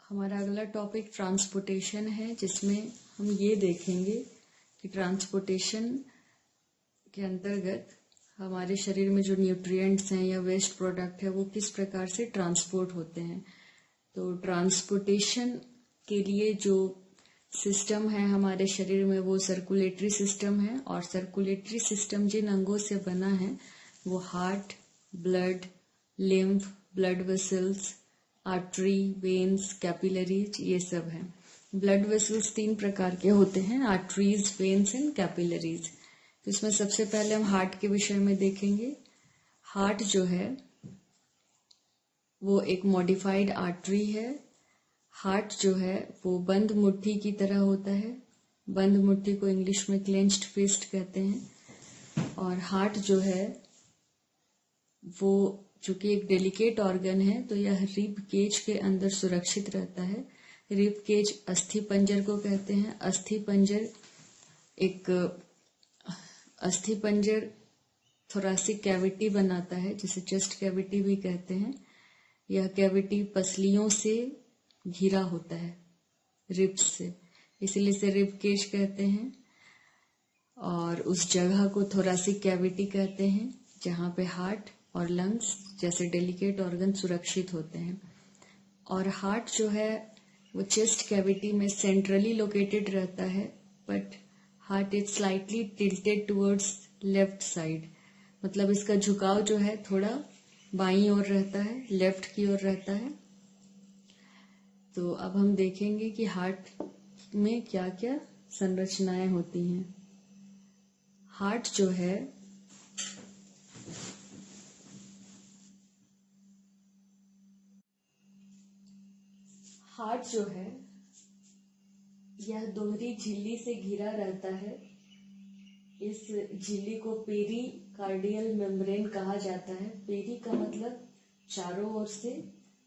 हमारा अगला topic transportation है, जिसमें हम ये देखेंगे कि ट्रांसपोर्टेशन के अंतर्गत हमारे शरीर में जो न्यूट्रिएंट्स हैं या वेस्ट प्रोडक्ट है वो किस प्रकार से ट्रांसपोर्ट होते हैं। तो ट्रांसपोर्टेशन के लिए जो सिस्टम है हमारे शरीर में वो सर्कुलेटरी सिस्टम है, और सर्कुलेटरी सिस्टम जिन अंगों से बना है वो heart, blood, lymph, blood vessels, artery, veins, capillaries, ये सब है। ब्लड वेसल्स 3 प्रकार के होते हैं, आर्टरीज, वेन्स एंड कैपिलरीज। तो इसमें सबसे पहले हम हार्ट के विषय में देखेंगे। हार्ट जो है वो एक मॉडिफाइड आर्टरी है। हार्ट जो है वो बंद मुट्ठी की तरह होता है। बंद मुट्ठी को इंग्लिश में क्लेंच्ड फिस्ट कहते हैं। और हार्ट जो है वो चूंकि एक डेलिकेट ऑर्गन है तो यह रिब केज के अंदर सुरक्षित रहता है। रिब केज अस्थि पंजर को कहते हैं। अस्थि पंजर थोरासिक कैविटी बनाता है, जिसे चेस्ट कैविटी भी कहते हैं। यह कैविटी पसलियों से घिरा होता है, रिब्स से, इसलिए इसे रिब केज कहते हैं। और उस जगह को थोरासिक कैविटी कहते हैं जहाँ पे हार्ट और लंग्स जैसे डेलिकेट ऑर्गन सुरक्षित होते हैं। और हार्ट जो है वो चेस्ट कैविटी में सेंट्रली लोकेटेड रहता है, but heart is slightly tilted towards left side, मतलब इसका झुकाव जो है थोड़ा बाईं ओर रहता है, लेफ्ट की ओर रहता है। तो अब हम देखेंगे कि हार्ट में क्या क्या संरचनाएं होती हैं। हार्ट जो है यह दोहरी झिल्ली से घिरा रहता है। इस झिल्ली को पेरिकार्डियल मेम्ब्रेन कहा जाता है। पेरी का मतलब चारों ओर से,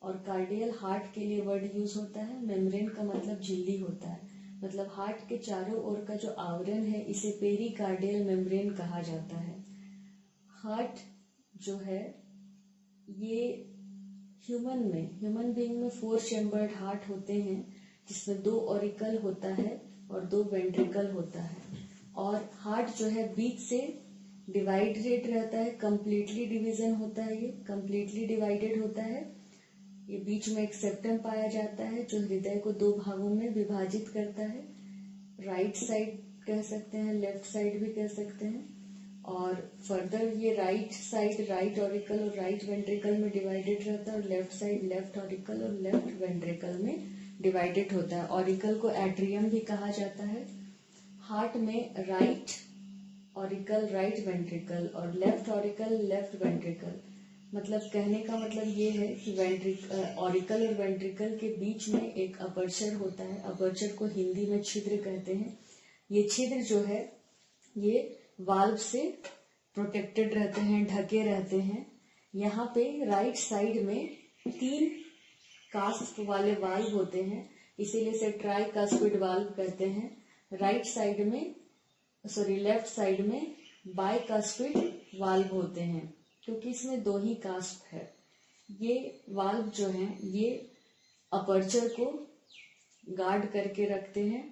और कार्डियल हार्ट के लिए वर्ड यूज होता है। मेम्ब्रेन का मतलब झिल्ली होता है, मतलब हार्ट के चारों ओर का जो आवरण है इसे पेरिकार्डियल मेम्ब्रेन कहा जाता है। हार्ट जो है ये ह्यूमन बीइंग में 4 चैम्बर्ड हार्ट होते हैं, जिसमें 2 ऑरिकल होता है और 2 वेंट्रिकल होता है। और हार्ट जो है बीच से डिवाइडेड रहता है, कंप्लीटली डिवीजन होता है, ये कंप्लीटली डिवाइडेड होता है। ये बीच में एक सेप्टम पाया जाता है जो हृदय को 2 भागों में विभाजित करता है। राइट साइड कह सकते हैं, लेफ्ट साइड भी कह सकते हैं। और फर्दर ये राइट साइड राइट ऑरिकल और राइट वेंट्रिकल में डिवाइडेड रहता है, और लेफ्ट साइड लेफ्ट ऑरिकल और लेफ्ट वेंट्रिकल में डिवाइडेड होता है। ऑरिकल को एट्रियम भी कहा जाता है। हार्ट में राइट ऑरिकल राइट वेंट्रिकल और लेफ्ट ऑरिकल लेफ्ट वेंट्रिकल, मतलब कहने का मतलब ये है कि ऑरिकल और वेंट्रिकल के बीच में एक अपर्चर होता है। अपर्चर को हिंदी में छिद्र कहते हैं। ये छिद्र जो है ये वाल्व से प्रोटेक्टेड रहते हैं, ढके रहते हैं। यहाँ पे राइट साइड में 3 कास्प वाले वाल्व होते हैं, इसीलिए इसे ट्राई कास्पिड वाल्व कहते हैं। लेफ्ट साइड में बाई कास्पिड वाल्व होते हैं, क्योंकि इसमें 2 ही कास्प है। ये वाल्व जो हैं ये अपर्चर को गार्ड करके रखते हैं,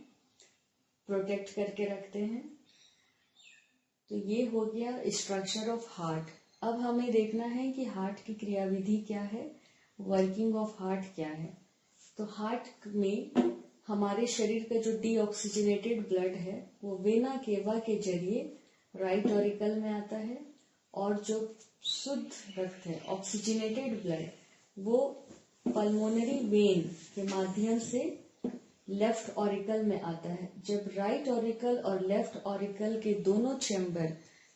प्रोटेक्ट करके रखते हैं। तो ये हो गया स्ट्रक्चर ऑफ हार्ट। अब हमें देखना है कि हार्ट की क्रियाविधि क्या है, वर्किंग ऑफ हार्ट क्या है। तो हार्ट में हमारे शरीर का जो डीऑक्सीजनेटेड ब्लड है वो वेना केवा के जरिए राइट ऑरिकल में आता है, और जो शुद्ध रक्त है ऑक्सीजनेटेड ब्लड वो पल्मोनरी वेन के माध्यम से लेफ्ट ऑरिकल में आता है। जब राइट ऑरिकल और लेफ्ट ऑरिकल के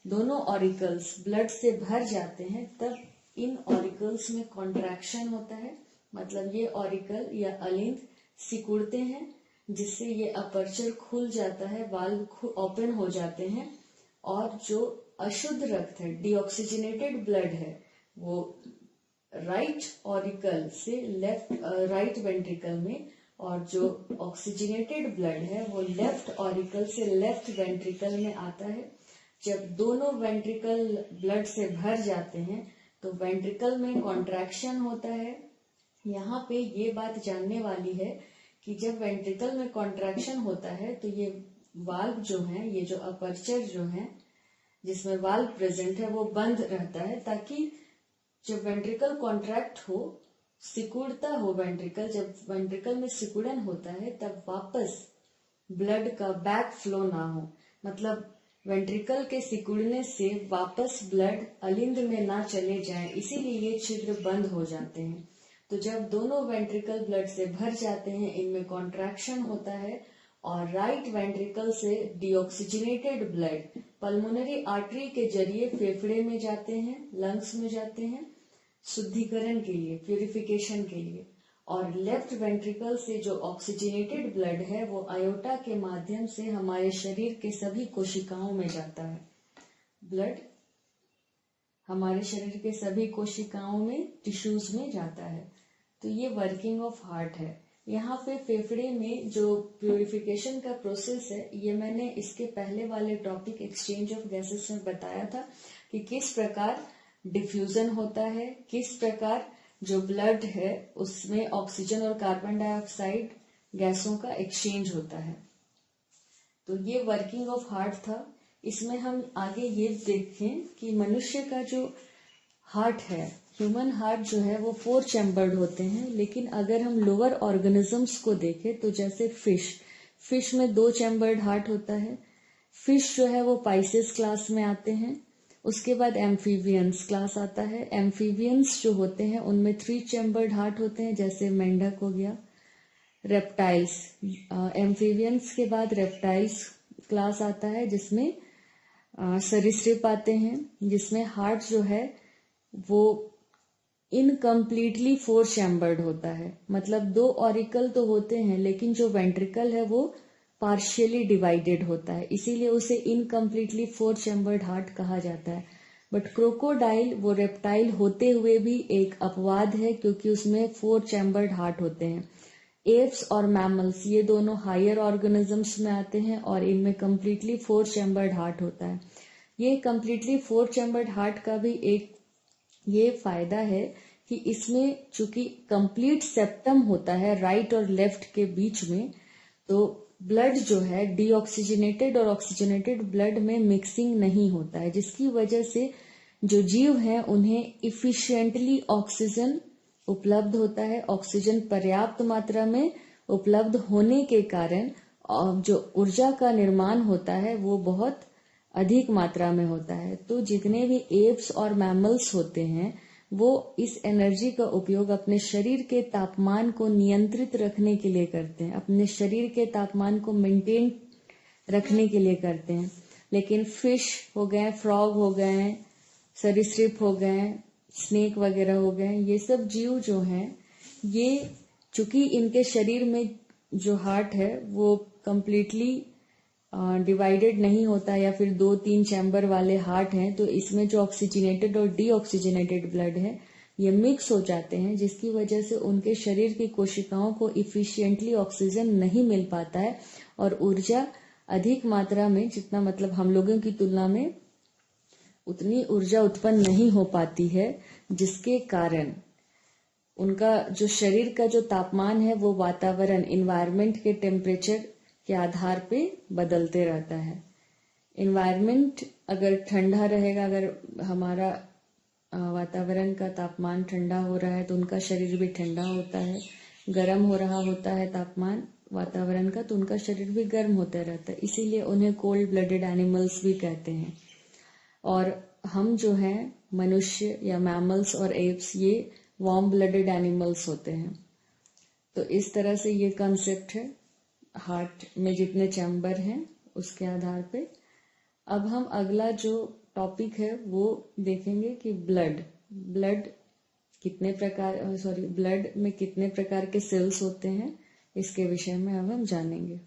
दोनों ऑरिकल्स ब्लड से भर जाते हैं, तब इन ऑरिकल्स में कॉन्ट्रैक्शन होता है, मतलब ये ऑरिकल या अलिंद सिकुड़ते हैं, जिससे ये अपर्चर खुल जाता है, वाल्व ओपन हो जाते हैं, और जो अशुद्ध रक्त है डीऑक्सीजनेटेड ब्लड है वो राइट ऑरिकल से राइट वेंट्रिकल में, और जो ऑक्सीजनेटेड ब्लड है वो लेफ्ट ऑरिकल से लेफ्ट वेंट्रिकल में आता है। जब दोनों वेंट्रिकल ब्लड से भर जाते हैं तो वेंट्रिकल में कॉन्ट्रैक्शन होता है, यहाँ पे ये बात जानने वाली है कि जब वेंट्रिकल में कॉन्ट्रैक्शन होता है तो ये वाल्व जो है, ये जो अपर्चर जो है जिसमें वाल्व प्रेजेंट है वो बंद रहता है, ताकि जब वेंट्रिकल कॉन्ट्रैक्ट हो, सिकुड़ता हो वेंट्रिकल, जब वेंट्रिकल में सिकुड़न होता है तब वापस ब्लड का बैक फ्लो ना हो। मतलब वेंट्रिकल के सिकुड़ने से वापस ब्लड अलिंद में ना चले जाए, इसीलिए ये छिद्र बंद हो जाते हैं। तो जब दोनों वेंट्रिकल ब्लड से भर जाते हैं, इनमें कॉन्ट्रैक्शन होता है और राइट वेंट्रिकल से डीऑक्सीजनेटेड ब्लड पल्मोनरी आर्टरी के जरिए फेफड़े में जाते हैं, लंग्स में जाते हैं शुद्धिकरण के लिए, प्यूरिफिकेशन के लिए, और लेफ्ट वेंट्रिकल से जो ऑक्सीजनेटेड ब्लड है वो आयोटा के माध्यम से हमारे शरीर के सभी कोशिकाओं में जाता है। ब्लड हमारे शरीर के सभी कोशिकाओं में, टिश्यूज में जाता है। तो ये वर्किंग ऑफ हार्ट है। यहाँ पे फेफड़े में जो प्यूरिफिकेशन का प्रोसेस है, ये मैंने इसके पहले वाले टॉपिक एक्सचेंज ऑफ गैसेस में बताया था कि किस प्रकार डिफ्यूजन होता है, किस प्रकार जो ब्लड है उसमें ऑक्सीजन और कार्बन डाइऑक्साइड गैसों का एक्सचेंज होता है। तो ये वर्किंग ऑफ हार्ट था। इसमें हम आगे ये देखें कि मनुष्य का जो हार्ट है, ह्यूमन हार्ट जो है वो 4 चैम्बर्ड होते हैं, लेकिन अगर हम लोअर ऑर्गेनिजम्स को देखें तो जैसे फिश में 2 चैम्बर्ड हार्ट होता है। फिश जो है वो पाइसेस क्लास में आते हैं। उसके बाद एम्फीबियंस क्लास आता है। एम्फीबियंस जो होते हैं उनमें 3 चैम्बर्ड हार्ट होते हैं, जैसे मेंढक हो गया। रेप्टाइल्स, एम्फीबियंस के बाद रेप्टाइल्स क्लास आता है, जिसमें सरीसृप आते हैं, जिसमें हार्ट जो है वो इनकम्प्लीटली 4 चैम्बर्ड होता है। मतलब 2 ऑरिकल तो होते हैं, लेकिन जो वेंट्रिकल है वो पार्शियली डिवाइडेड होता है, इसीलिए उसे इनकम्प्लीटली 4 चैम्बर्ड हार्ट कहा जाता है। बट क्रोकोडाइल वो रेप्टाइल होते हुए भी एक अपवाद है, क्योंकि उसमें 4 चैम्बर्ड हार्ट होते हैं। एप्स और मैमल्स ये दोनों हायर ऑर्गेनिजम्स में आते हैं और इनमें कम्प्लीटली 4 चैम्बर्ड हार्ट होता है। ये कम्प्लीटली 4 चैम्बर्ड हार्ट का भी एक ये फायदा है कि इसमें चूंकि कंप्लीट सेप्टम होता है राइट और लेफ्ट के बीच में, तो ब्लड जो है डीऑक्सीजनेटेड और ऑक्सीजनेटेड ब्लड में मिक्सिंग नहीं होता है, जिसकी वजह से जो जीव हैं उन्हें इफिशिएंटली ऑक्सीजन उपलब्ध होता है। ऑक्सीजन पर्याप्त मात्रा में उपलब्ध होने के कारण जो ऊर्जा का निर्माण होता है वो बहुत अधिक मात्रा में होता है। तो जितने भी एप्स और मैमल्स होते हैं वो इस एनर्जी का उपयोग अपने शरीर के तापमान को नियंत्रित रखने के लिए करते हैं, अपने शरीर के तापमान को मेंटेन रखने के लिए करते हैं। लेकिन फिश हो गए, फ्रॉग हो गए, सरीसृप हो गए, स्नेक वगैरह हो गए, ये सब जीव जो हैं ये चूंकि इनके शरीर में जो हार्ट है वो कंप्लीटली डिवाइडेड नहीं होता या फिर 2-3 चैम्बर वाले हार्ट हैं, तो इसमें जो ऑक्सीजनेटेड और डीऑक्सीजनेटेड ब्लड है ये मिक्स हो जाते हैं, जिसकी वजह से उनके शरीर की कोशिकाओं को इफिशिएंटली ऑक्सीजन नहीं मिल पाता है और ऊर्जा अधिक मात्रा में, जितना मतलब हम लोगों की तुलना में उतनी ऊर्जा उत्पन्न नहीं हो पाती है, जिसके कारण उनका जो शरीर का जो तापमान है वो वातावरण, इन्वायरमेंट के टेम्परेचर के आधार पे बदलते रहता है। इन्वायरमेंट अगर ठंडा रहेगा, अगर हमारा वातावरण का तापमान ठंडा हो रहा है तो उनका शरीर भी ठंडा होता है। गर्म हो रहा होता है तापमान वातावरण का तो उनका शरीर भी गर्म होता रहता है, इसीलिए उन्हें कोल्ड ब्लडेड एनिमल्स भी कहते हैं। और हम जो हैं मनुष्य या मैमल्स और एप्स ये वार्म ब्लडेड एनिमल्स होते हैं। तो इस तरह से ये कंसेप्ट है हार्ट में जितने चैम्बर हैं उसके आधार पे। अब हम अगला जो टॉपिक है वो देखेंगे कि ब्लड में कितने प्रकार के सेल्स होते हैं, इसके विषय में अब हम जानेंगे।